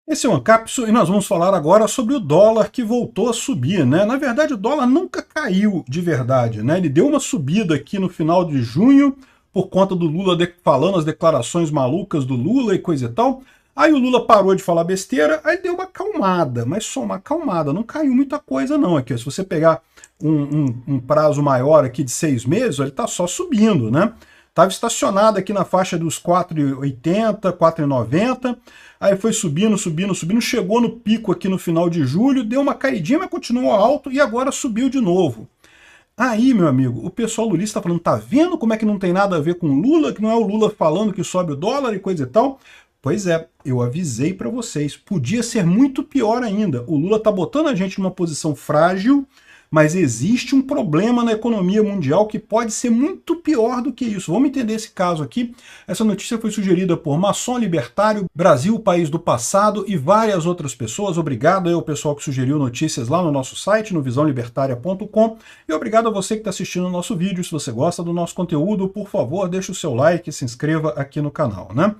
Esse é o Ancapso e nós vamos falar agora sobre o dólar que voltou a subir, né? Na verdade, o dólar nunca caiu de verdade, né? Ele deu uma subida aqui no final de junho por conta do Lula falando as declarações malucas do Lula e coisa e tal. Aí o Lula parou de falar besteira, aí deu uma acalmada, mas só uma acalmada, não caiu muita coisa não aqui. Se você pegar um prazo maior aqui de 6 meses, ele está só subindo, né? Estava estacionado aqui na faixa dos 4,80, 4,90, aí foi subindo, subindo, subindo, chegou no pico aqui no final de julho, deu uma caidinha, mas continuou alto e agora subiu de novo. Aí, meu amigo, o pessoal lulista está falando, tá vendo como é que não tem nada a ver com o Lula, que não é o Lula falando que sobe o dólar e coisa e tal? Pois é, eu avisei para vocês, podia ser muito pior ainda. O Lula está botando a gente numa posição frágil, mas existe um problema na economia mundial que pode ser muito pior do que isso. Vamos entender esse caso aqui. Essa notícia foi sugerida por Maçom Libertário, Brasil, o País do Passado e várias outras pessoas. Obrigado aí ao pessoal que sugeriu notícias lá no nosso site, no visãolibertaria.com, e obrigado a você que está assistindo o nosso vídeo. Se você gosta do nosso conteúdo, por favor, deixe o seu like e se inscreva aqui no canal, né?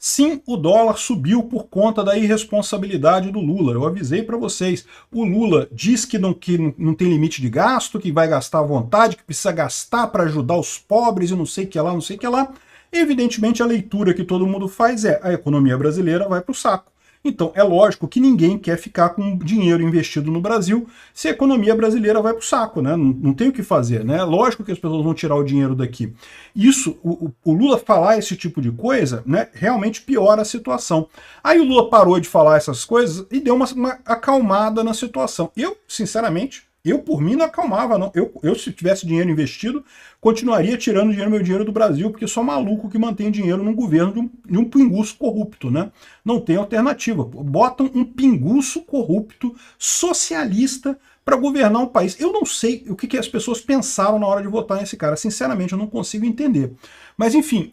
Sim, o dólar subiu por conta da irresponsabilidade do Lula. Eu avisei para vocês. O Lula diz que não tem limite de gasto, que vai gastar à vontade, que precisa gastar para ajudar os pobres e não sei o que lá, não sei o que lá. Evidentemente, a leitura que todo mundo faz é a economia brasileira vai para o saco. Então, é lógico que ninguém quer ficar com dinheiro investido no Brasil se a economia brasileira vai para o saco, né? Não tem o que fazer, né? É lógico que as pessoas vão tirar o dinheiro daqui. Isso, o Lula falar esse tipo de coisa, né, realmente piora a situação. Aí o Lula parou de falar essas coisas e deu uma acalmada na situação. Eu, sinceramente, por mim, não acalmava, não. Eu, se tivesse dinheiro investido, continuaria tirando meu dinheiro do Brasil, porque só maluco que mantém dinheiro num governo de um pinguço corrupto, né? Não tem alternativa. Botam um pinguço corrupto, socialista, para governar um país. Eu não sei o que as pessoas pensaram na hora de votar nesse cara. Sinceramente, eu não consigo entender. Mas, enfim,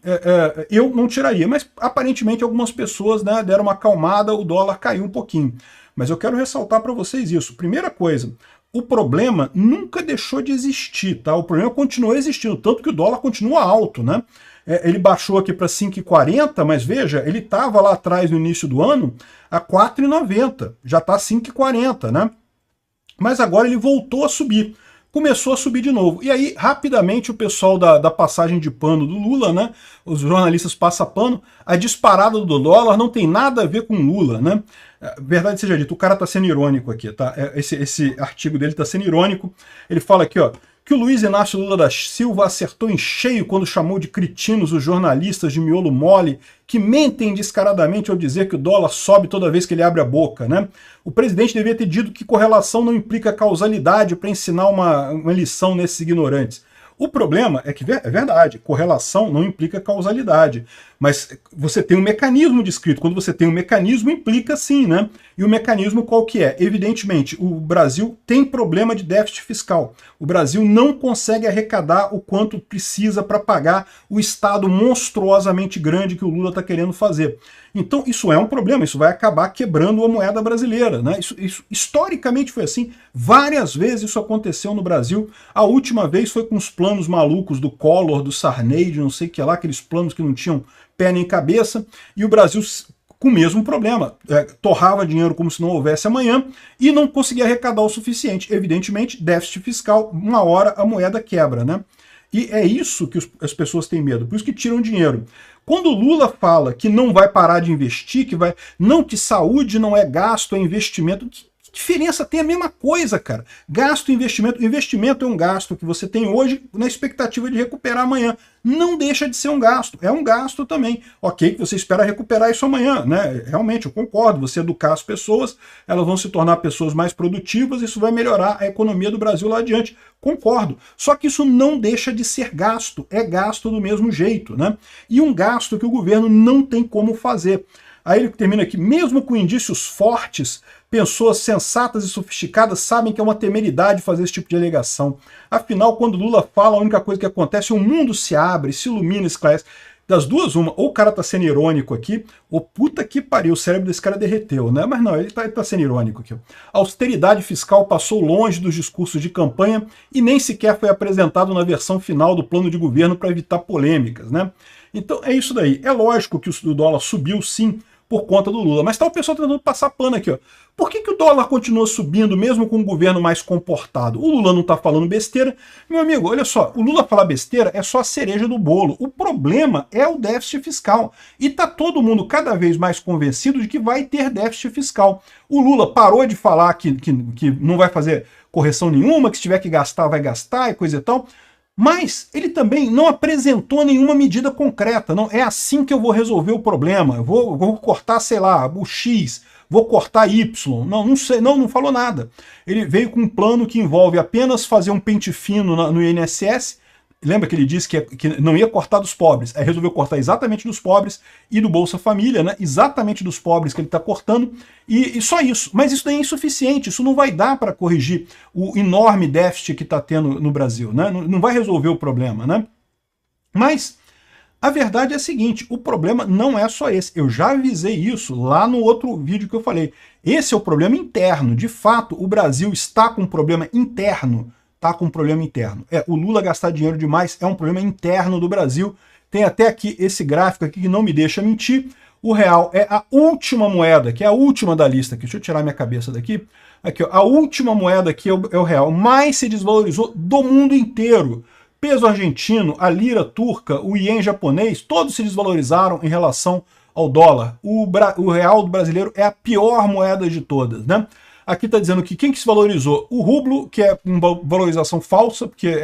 eu não tiraria. Mas, aparentemente, algumas pessoas, né, deram uma acalmada, o dólar caiu um pouquinho. Mas eu quero ressaltar para vocês isso. Primeira coisa, o problema nunca deixou de existir, tá? O problema continuou existindo, tanto que o dólar continua alto, né? Ele baixou aqui para 5,40, mas veja, ele estava lá atrás no início do ano a 4,90, já está 5,40, né? Mas agora ele voltou a subir, começou a subir de novo. E aí, rapidamente, o pessoal da passagem de pano do Lula, né? Os jornalistas passam pano, a disparada do dólar não tem nada a ver com Lula, né? Verdade seja dita, o cara está sendo irônico aqui, tá? Esse artigo dele está sendo irônico. Ele fala aqui, ó, que o Luiz Inácio Lula da Silva acertou em cheio quando chamou de cretinos os jornalistas de miolo mole que mentem descaradamente ao dizer que o dólar sobe toda vez que ele abre a boca, né? O presidente devia ter dito que correlação não implica causalidade para ensinar uma lição nesses ignorantes. O problema é que é verdade, correlação não implica causalidade, mas você tem um mecanismo descrito. Quando você tem um mecanismo, implica sim, né? E o mecanismo qual que é? Evidentemente, o Brasil tem problema de déficit fiscal. O Brasil não consegue arrecadar o quanto precisa para pagar o Estado monstruosamente grande que o Lula está querendo fazer. Então isso é um problema, isso vai acabar quebrando a moeda brasileira, né? Isso historicamente foi assim, várias vezes isso aconteceu no Brasil. A última vez foi com os planos malucos do Collor, do Sarney, de não sei o que lá, aqueles planos que não tinham pé nem cabeça, e o Brasil com o mesmo problema, torrava dinheiro como se não houvesse amanhã e não conseguia arrecadar o suficiente. Evidentemente, déficit fiscal, uma hora a moeda quebra, né? E é isso que as pessoas têm medo, por isso que tiram dinheiro. Quando o Lula fala que não vai parar de investir, que saúde não é gasto, é investimento, que diferença tem? A mesma coisa, cara. Gasto e investimento. Investimento é um gasto que você tem hoje na expectativa de recuperar amanhã. Não deixa de ser um gasto. É um gasto também. Ok, que você espera recuperar isso amanhã, né? Realmente, eu concordo. Você educar as pessoas, elas vão se tornar pessoas mais produtivas, isso vai melhorar a economia do Brasil lá adiante. Concordo. Só que isso não deixa de ser gasto. É gasto do mesmo jeito, né? E um gasto que o governo não tem como fazer. Aí ele termina aqui, mesmo com indícios fortes, pessoas sensatas e sofisticadas sabem que é uma temeridade fazer esse tipo de alegação. Afinal, quando Lula fala, a única coisa que acontece é o mundo se abre, se ilumina, esclarece. Das duas, uma, ou o cara tá sendo irônico aqui, ou puta que pariu, o cérebro desse cara derreteu, né? Mas não, ele tá sendo irônico aqui. A austeridade fiscal passou longe dos discursos de campanha e nem sequer foi apresentado na versão final do plano de governo para evitar polêmicas, né? Então é isso daí. É lógico que o dólar subiu sim, por conta do Lula. Mas tá o pessoal tentando passar pano aqui, ó. Por que o dólar continua subindo mesmo com um governo mais comportado? O Lula não tá falando besteira. Meu amigo, olha só, o Lula falar besteira é só a cereja do bolo. O problema é o déficit fiscal. E tá todo mundo cada vez mais convencido de que vai ter déficit fiscal. O Lula parou de falar que não vai fazer correção nenhuma, que se tiver que gastar, vai gastar e coisa e tal. Mas ele também não apresentou nenhuma medida concreta. Não é assim que eu vou resolver o problema. Eu vou cortar, sei lá, o X, vou cortar Y. Não sei, não falou nada. Ele veio com um plano que envolve apenas fazer um pente fino no INSS. Lembra que ele disse que não ia cortar dos pobres? Aí resolveu cortar exatamente dos pobres e do Bolsa Família, né? Exatamente dos pobres que ele está cortando. E só isso. Mas isso daí é insuficiente. Isso não vai dar para corrigir o enorme déficit que está tendo no Brasil, né? Não vai resolver o problema, né? Mas a verdade é a seguinte, o problema não é só esse. Eu já avisei isso lá no outro vídeo que eu falei. Esse é o problema interno. De fato, o Brasil está com um problema interno. Tá com um problema interno. O Lula gastar dinheiro demais é um problema interno do Brasil. Tem até aqui esse gráfico aqui que não me deixa mentir. O real é a última moeda, que é a última da lista aqui. Deixa eu tirar minha cabeça daqui. Aqui, ó, a última moeda aqui é o real. Mais se desvalorizou do mundo inteiro. Peso argentino, a lira turca, o iene japonês, todos se desvalorizaram em relação ao dólar. O real do brasileiro é a pior moeda de todas, né? Aqui está dizendo que quem que se valorizou? O rublo, que é uma valorização falsa, porque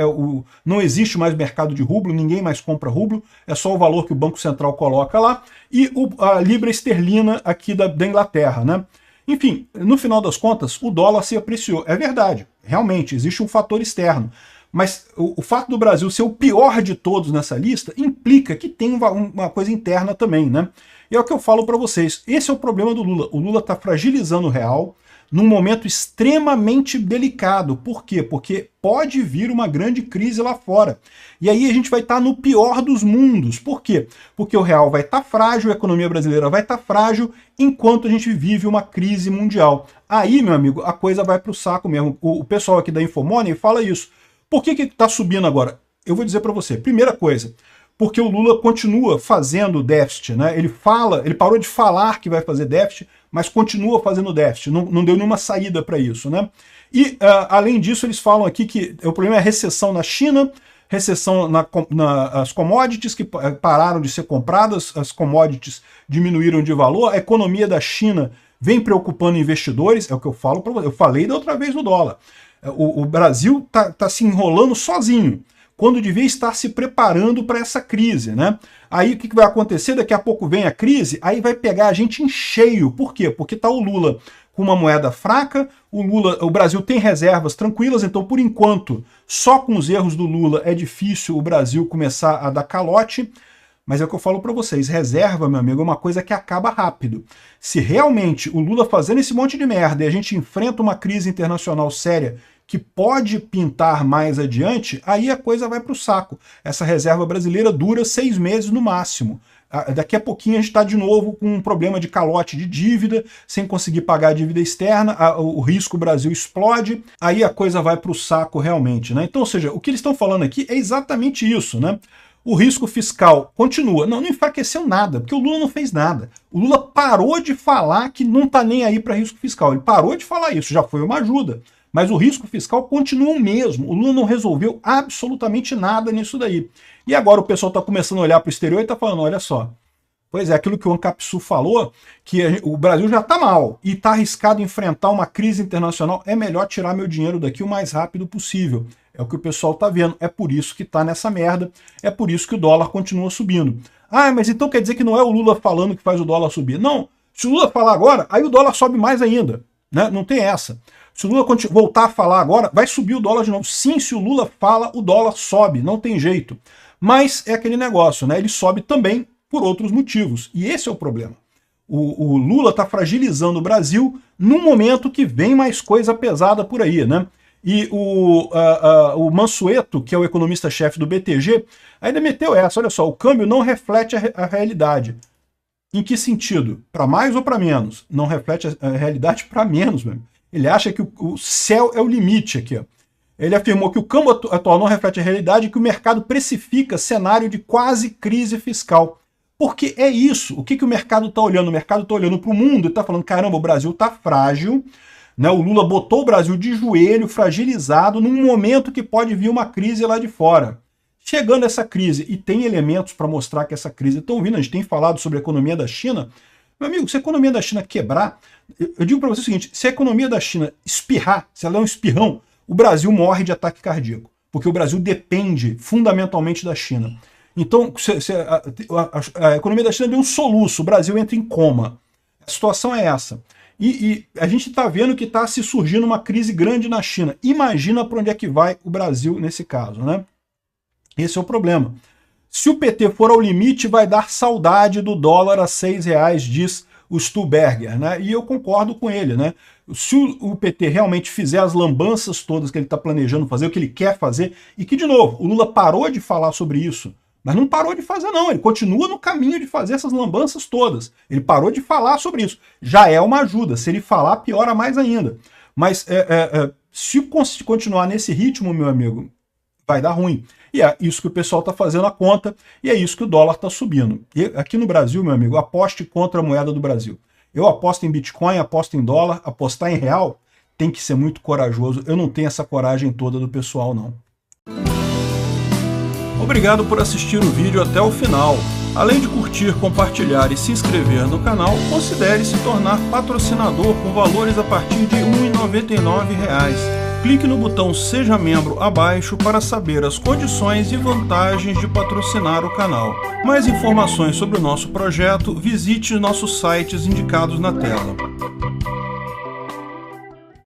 não existe mais mercado de rublo, ninguém mais compra rublo, é só o valor que o Banco Central coloca lá, e a libra esterlina aqui da Inglaterra, né? Enfim, no final das contas, o dólar se apreciou. É verdade, realmente, existe um fator externo. Mas o fato do Brasil ser o pior de todos nessa lista implica que tem uma coisa interna também, né? E é o que eu falo para vocês, esse é o problema do Lula. O Lula está fragilizando o real, num momento extremamente delicado. Por quê? Porque pode vir uma grande crise lá fora. E aí a gente vai estar no pior dos mundos. Por quê? Porque o real vai estar frágil, a economia brasileira vai estar frágil, enquanto a gente vive uma crise mundial. Aí, meu amigo, a coisa vai para o saco mesmo. O pessoal aqui da Infomoney fala isso. Por que está subindo agora? Eu vou dizer para você. Primeira coisa, porque o Lula continua fazendo déficit, né? Ele parou de falar que vai fazer déficit, mas continua fazendo déficit, não deu nenhuma saída para isso, né? E, além disso, eles falam aqui que o problema é a recessão na China, recessão nas commodities que pararam de ser compradas, as commodities diminuíram de valor, a economia da China vem preocupando investidores, é o que eu falo para você, eu falei da outra vez no dólar. O Brasil tá se enrolando sozinho, quando devia estar se preparando para essa crise, né? Aí o que vai acontecer? Daqui a pouco vem a crise, aí vai pegar a gente em cheio. Por quê? Porque tá o Lula com uma moeda fraca, o Brasil tem reservas tranquilas, então por enquanto, só com os erros do Lula é difícil o Brasil começar a dar calote, mas é o que eu falo para vocês, reserva, meu amigo, é uma coisa que acaba rápido. Se realmente o Lula fazendo esse monte de merda e a gente enfrenta uma crise internacional séria que pode pintar mais adiante, aí a coisa vai para o saco. Essa reserva brasileira dura 6 meses no máximo. Daqui a pouquinho a gente está de novo com um problema de calote de dívida, sem conseguir pagar a dívida externa, o risco Brasil explode, aí a coisa vai para o saco realmente, né? Então, ou seja, o que eles estão falando aqui é exatamente isso, né? O risco fiscal continua. Não enfraqueceu nada, porque o Lula não fez nada. O Lula parou de falar que não está nem aí para risco fiscal. Ele parou de falar isso, já foi uma ajuda. Mas o risco fiscal continua o mesmo. O Lula não resolveu absolutamente nada nisso daí. E agora o pessoal está começando a olhar para o exterior e está falando, olha só, pois é, aquilo que o Ancapsu falou, que o Brasil já está mal e está arriscado enfrentar uma crise internacional, é melhor tirar meu dinheiro daqui o mais rápido possível. É o que o pessoal está vendo. É por isso que está nessa merda, é por isso que o dólar continua subindo. Ah, mas então quer dizer que não é o Lula falando que faz o dólar subir. Não, se o Lula falar agora, aí o dólar sobe mais ainda, né? Não tem essa. Se o Lula voltar a falar agora, vai subir o dólar de novo. Sim, se o Lula fala, o dólar sobe, não tem jeito. Mas é aquele negócio, né? Ele sobe também por outros motivos. E esse é o problema. O Lula está fragilizando o Brasil num momento que vem mais coisa pesada por aí, né? E o Mansueto, que é o economista-chefe do BTG, ainda meteu essa, olha só, o câmbio não reflete a realidade. Em que sentido? Para mais ou para menos? Não reflete a realidade para menos, mesmo. Ele acha que o céu é o limite aqui. Ó. Ele afirmou que o câmbio atual não reflete a realidade e que o mercado precifica cenário de quase crise fiscal. Porque é isso. O que o mercado está olhando? O mercado está olhando para o mundo e está falando, caramba, o Brasil está frágil, né? O Lula botou o Brasil de joelho, fragilizado, num momento que pode vir uma crise lá de fora. Chegando essa crise, e tem elementos para mostrar que essa crise... Estão vindo, a gente tem falado sobre a economia da China. Meu amigo, se a economia da China quebrar, eu digo para você o seguinte, se a economia da China espirrar, se ela é um espirrão, o Brasil morre de ataque cardíaco, porque o Brasil depende fundamentalmente da China. Então, a economia da China deu um soluço, o Brasil entra em coma. A situação é essa. E a gente está vendo que está se surgindo uma crise grande na China. Imagina para onde é que vai o Brasil nesse caso, né? Esse é o problema. Se o PT for ao limite, vai dar saudade do dólar a R$6, diz o Stuberger, né? E eu concordo com ele, né? Se o PT realmente fizer as lambanças todas que ele está planejando fazer, o que ele quer fazer, e que, de novo, o Lula parou de falar sobre isso, mas não parou de fazer não, ele continua no caminho de fazer essas lambanças todas. Ele parou de falar sobre isso. Já é uma ajuda, se ele falar, piora mais ainda. Mas se continuar nesse ritmo, meu amigo, vai dar ruim. E é isso que o pessoal está fazendo a conta, e é isso que o dólar está subindo. E aqui no Brasil, meu amigo, aposte contra a moeda do Brasil. Eu aposto em Bitcoin, aposto em dólar, apostar em real tem que ser muito corajoso. Eu não tenho essa coragem toda do pessoal, não. Obrigado por assistir o vídeo até o final. Além de curtir, compartilhar e se inscrever no canal, considere se tornar patrocinador com valores a partir de R$ 1,99. Clique no botão Seja Membro abaixo para saber as condições e vantagens de patrocinar o canal. Mais informações sobre o nosso projeto, visite nossos sites indicados na tela.